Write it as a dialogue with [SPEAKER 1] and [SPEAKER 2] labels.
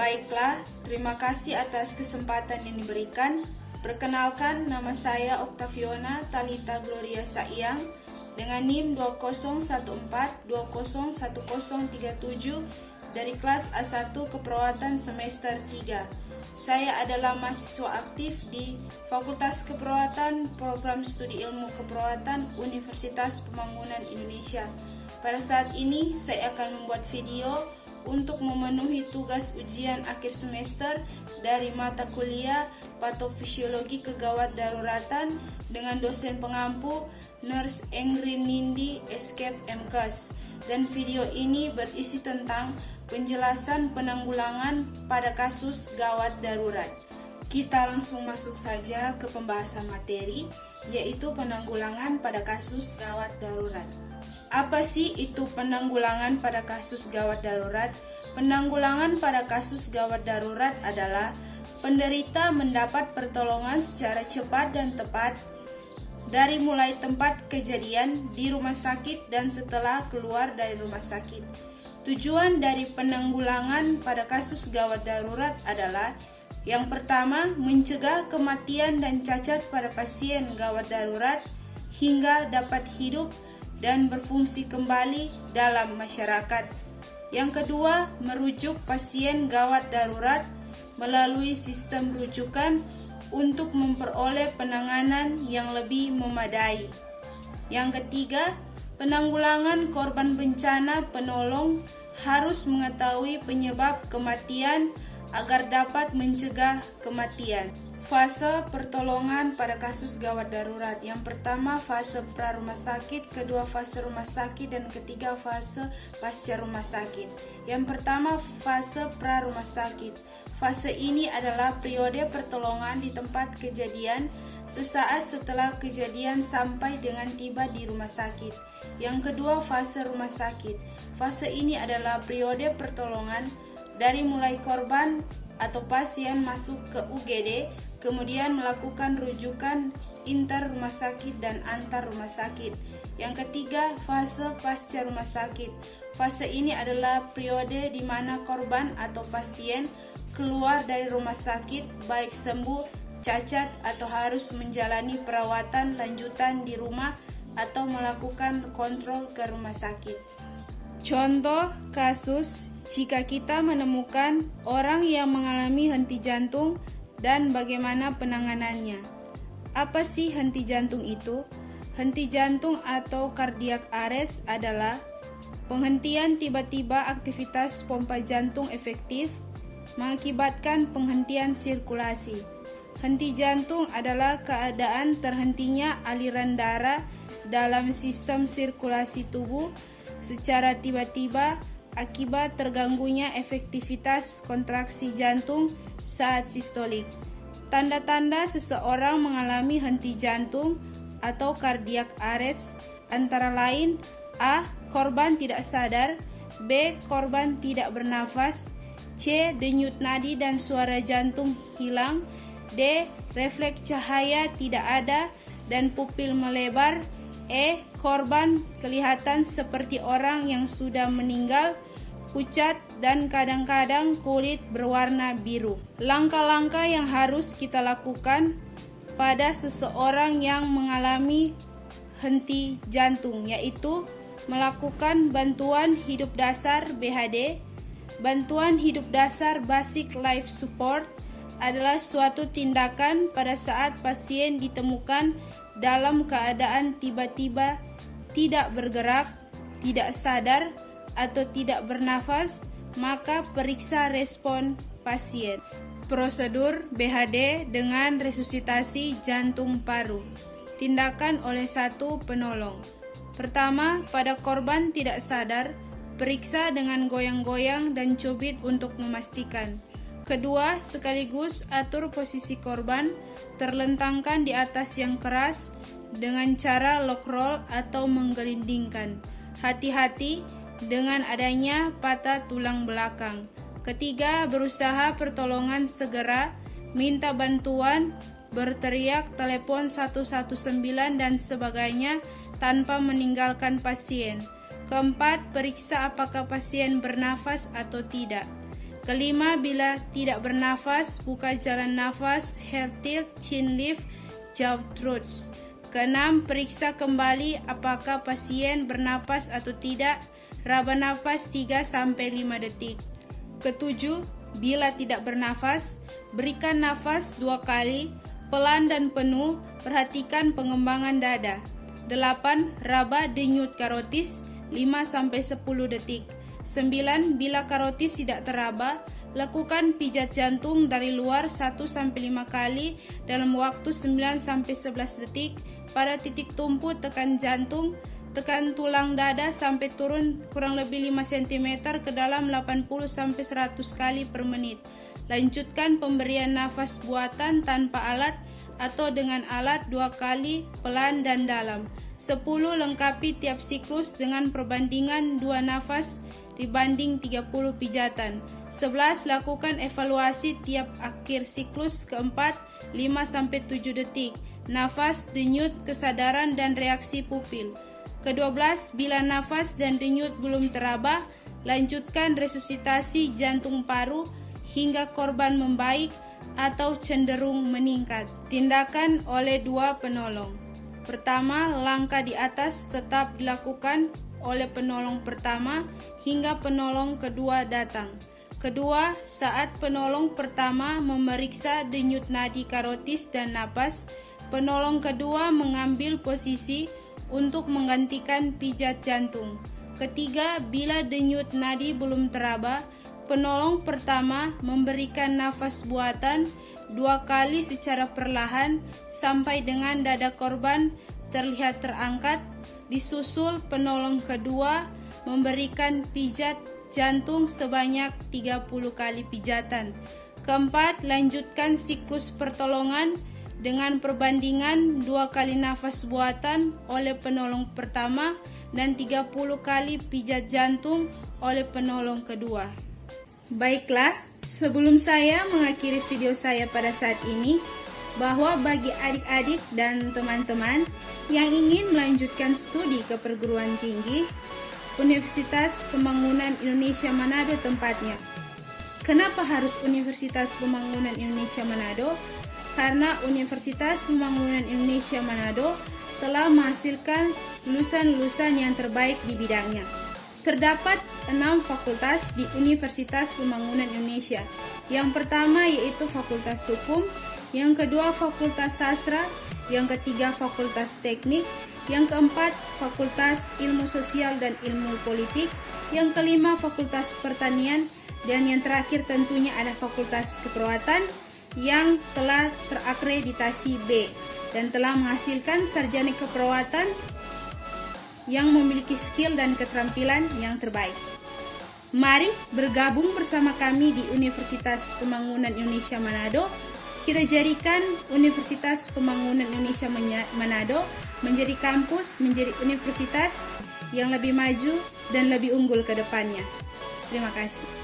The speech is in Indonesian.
[SPEAKER 1] Baiklah, terima kasih atas kesempatan yang diberikan. Perkenalkan, nama saya Octaviona Talita Gloria Saiyang dengan NIM 2014201037 dari kelas A1 Keperawatan semester 3. Saya adalah mahasiswa aktif di Fakultas Keperawatan Program Studi Ilmu Keperawatan Universitas Pembangunan Indonesia. Pada saat ini saya akan membuat video untuk memenuhi tugas ujian akhir semester dari mata kuliah Patofisiologi Kegawat Daruratan dengan dosen pengampu Nurse Engrin Nindi Escape MKes. Dan video ini berisi tentang penjelasan penanggulangan pada kasus gawat darurat. Kita langsung masuk saja ke pembahasan materi, yaitu penanggulangan pada kasus gawat darurat. Apa sih itu penanggulangan pada kasus gawat darurat? Penanggulangan pada kasus gawat darurat adalah penderita mendapat pertolongan secara cepat dan tepat dari mulai tempat kejadian di rumah sakit dan setelah keluar dari rumah sakit. Tujuan dari penanggulangan pada kasus gawat darurat adalah yang pertama, mencegah kematian dan cacat pada pasien gawat darurat hingga dapat hidup dan berfungsi kembali dalam masyarakat. Yang kedua, merujuk pasien gawat darurat melalui sistem rujukan untuk memperoleh penanganan yang lebih memadai. Yang ketiga, penanggulangan korban bencana penolong harus mengetahui penyebab kematian agar dapat mencegah kematian. Fase pertolongan pada kasus gawat darurat. Yang pertama fase pra rumah sakit, kedua fase rumah sakit, dan ketiga fase pasca rumah sakit. Yang pertama fase pra rumah sakit. Fase ini adalah periode pertolongan di tempat kejadian sesaat setelah kejadian sampai dengan tiba di rumah sakit. Yang kedua fase rumah sakit. Fase ini adalah periode pertolongan dari mulai korban atau pasien masuk ke UGD, kemudian melakukan rujukan inter rumah sakit dan antar rumah sakit. Yang ketiga, fase pasca rumah sakit. Fase ini adalah periode di mana korban atau pasien keluar dari rumah sakit baik sembuh, cacat, atau harus menjalani perawatan lanjutan di rumah atau melakukan kontrol ke rumah sakit. Contoh kasus jika kita menemukan orang yang mengalami henti jantung dan bagaimana penanganannya. Apa sih henti jantung itu? Henti jantung atau cardiac arrest adalah penghentian tiba-tiba aktivitas pompa jantung efektif mengakibatkan penghentian sirkulasi. Henti jantung adalah keadaan terhentinya aliran darah dalam sistem sirkulasi tubuh secara tiba-tiba akibat terganggunya efektivitas kontraksi jantung saat sistolik. Tanda-tanda seseorang mengalami henti jantung atau cardiac arrest antara lain: A. Korban tidak sadar, B. Korban tidak bernafas, C. Denyut nadi dan suara jantung hilang, D. Refleks cahaya tidak ada dan pupil melebar, E. Korban kelihatan seperti orang yang sudah meninggal, pucat, dan kadang-kadang kulit berwarna biru. Langkah-langkah yang harus kita lakukan pada seseorang yang mengalami henti jantung yaitu melakukan bantuan hidup dasar BHD. Bantuan hidup dasar Basic Life Support adalah suatu tindakan pada saat pasien ditemukan dalam keadaan tiba-tiba tidak bergerak, tidak sadar, atau tidak bernafas, maka periksa respon pasien. Prosedur BHD dengan resusitasi jantung paru. Tindakan oleh satu penolong. Pertama, pada korban tidak sadar, periksa dengan goyang-goyang dan cubit untuk memastikan. Kedua, sekaligus atur posisi korban, terlentangkan di atas yang keras dengan cara lock roll atau menggelindingkan. Hati-hati dengan adanya patah tulang belakang. Ketiga, berusaha pertolongan segera, minta bantuan, berteriak, telepon 119 dan sebagainya tanpa meninggalkan pasien. Keempat, periksa apakah pasien bernafas atau tidak. Kelima, bila tidak bernafas, buka jalan nafas, head tilt, chin lift, jaw thrust. Keenam, periksa kembali apakah pasien bernapas atau tidak. Raba nafas 3-5 detik. Ketujuh, bila tidak bernafas, berikan nafas 2 kali, pelan dan penuh, perhatikan pengembangan dada. 8. Raba denyut karotis 5-10 detik. 9. Bila karotis tidak teraba, lakukan pijat jantung dari luar 1-5 kali dalam waktu 9-11 detik. Pada titik tumpu tekan jantung, tekan tulang dada sampai turun kurang lebih 5 cm ke dalam 80-100 kali per menit. Lanjutkan pemberian nafas buatan tanpa alat atau dengan alat 2 kali, pelan dan dalam. 10. Lengkapi tiap siklus dengan perbandingan 2 nafas dibanding 30 pijatan. 11. Lakukan evaluasi tiap akhir siklus keempat 5-7 detik. Nafas, denyut, kesadaran dan reaksi pupil. Ke-12, bila nafas dan denyut belum teraba, lanjutkan resusitasi jantung paru hingga korban membaik atau cenderung meningkat. Tindakan oleh 2 penolong. Pertama, langkah di atas tetap dilakukan oleh penolong pertama hingga penolong kedua datang. Kedua, saat penolong pertama memeriksa denyut nadi karotis dan napas, penolong kedua mengambil posisi untuk menggantikan pijat jantung. Ketiga, bila denyut nadi belum teraba, penolong pertama memberikan nafas buatan 2 kali secara perlahan sampai dengan dada korban terlihat terangkat. Disusul penolong kedua memberikan pijat jantung sebanyak 30 kali pijatan. Keempat, lanjutkan siklus pertolongan dengan perbandingan 2 kali nafas buatan oleh penolong pertama dan 30 kali pijat jantung oleh penolong kedua. Baiklah, sebelum saya mengakhiri video saya pada saat ini, bahwa bagi adik-adik dan teman-teman yang ingin melanjutkan studi ke perguruan tinggi, Universitas Pembangunan Indonesia Manado tempatnya. Kenapa harus Universitas Pembangunan Indonesia Manado? Karena Universitas Pembangunan Indonesia Manado telah menghasilkan lulusan-lulusan yang terbaik di bidangnya. Terdapat 6 fakultas di Universitas Pembangunan Indonesia. Yang pertama yaitu Fakultas Hukum, yang kedua Fakultas Sastra, yang ketiga Fakultas Teknik, yang keempat Fakultas Ilmu Sosial dan Ilmu Politik, yang kelima Fakultas Pertanian, dan yang terakhir tentunya ada Fakultas Keperawatan yang telah terakreditasi B dan telah menghasilkan sarjana keperawatan yang memiliki skill dan keterampilan yang terbaik. Mari bergabung bersama kami di Universitas Pembangunan Indonesia Manado. Kita jadikan Universitas Pembangunan Indonesia Manado menjadi kampus, menjadi universitas yang lebih maju dan lebih unggul ke depannya. Terima kasih.